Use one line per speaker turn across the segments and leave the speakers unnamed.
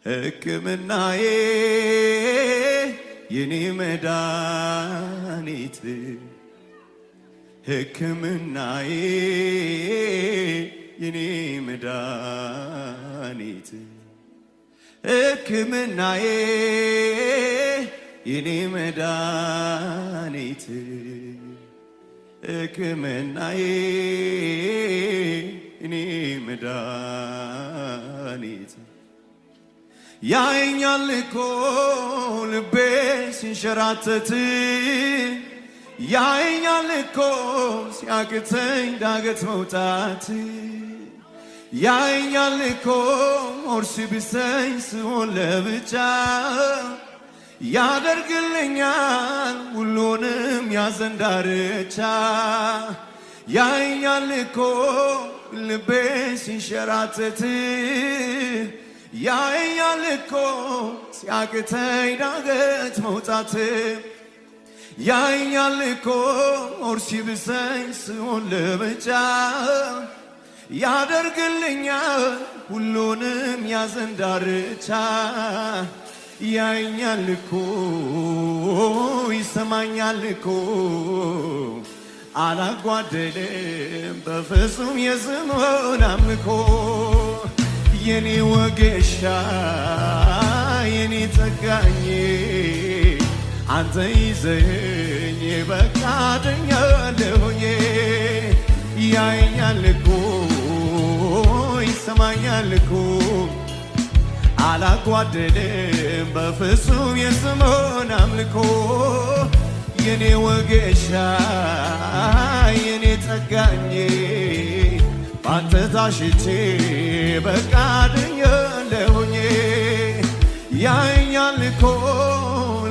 ሕክምናዬ የኔ መድኃኒት ሕክምናዬ የኔ መድኃኒት ሕክምናዬ የኔ መድኃኒት ሕክምናዬ የኔ መድኃኒት ያየኛል እኮ ልቤ ሲንሸራተት ያየኛል እኮ ሲያቅተኝ ዳገት መውጣት ያየኛል እኮ ሞት ሲብሰኝ ስሆን ለብቻ ያደርግልኛል ሁሉንም ያዘን ዳርቻ ያየኛል እኮ ልቤ ሲንሸራተት ያየኛል እኮ ሲያቅተኝ ዳገት መውጣት ያየኛል እኮ ሞት ሲብሰኝ ስሆን ለብቻ ያደርግልኛል ሁሉንም ያዘን ዳርቻ ያየኛል እኮ ይሰማኛል እኮ አላጓደለም በፍጹም የስሙን አምልኮ የኔ ወጌሻ የኔ ጠጋኝ አንተ ይዘኝ በቃ ድኛለሁኝ ያየኛል እኮ ይሰማኛል እኮ አላጓደለም በፍጹም የስሙን አምልኮ የኔ ወጌሻ የኔ ጠጋኝ ባንተ ታሽቼ በቃ ድኛለሁኝ ያየኛል እኮ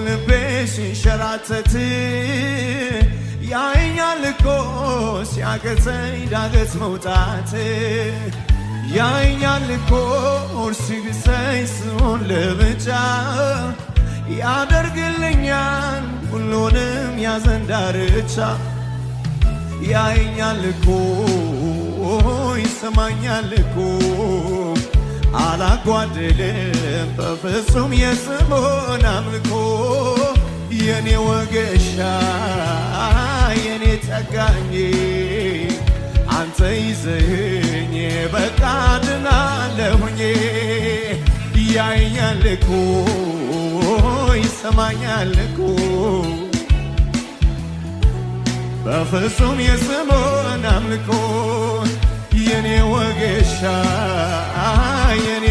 ልቤ ሲንሸራተት ያየኛል እኮ ሲያቅተኝ ዳገት መውጣት ያየኛል እኮ ሞት ሲብሰኝ ስሆን ለብቻ ያደርግልኛል ሁሉንም ያዘን ዳርቻ ያየኛል እኮ ይሰማኛል እኮ አላጓደለም በፍጹም የስሙን አምልኮ የኔ ወጌሻ የኔ ጠጋኝ አንተ ይዘኝ በቃ ድናለሁኝ ያየኛል እኮ ይሰማኛል እኮ በፍጹም የስሙን አምልኮ የኔ ወጌሻ የኔ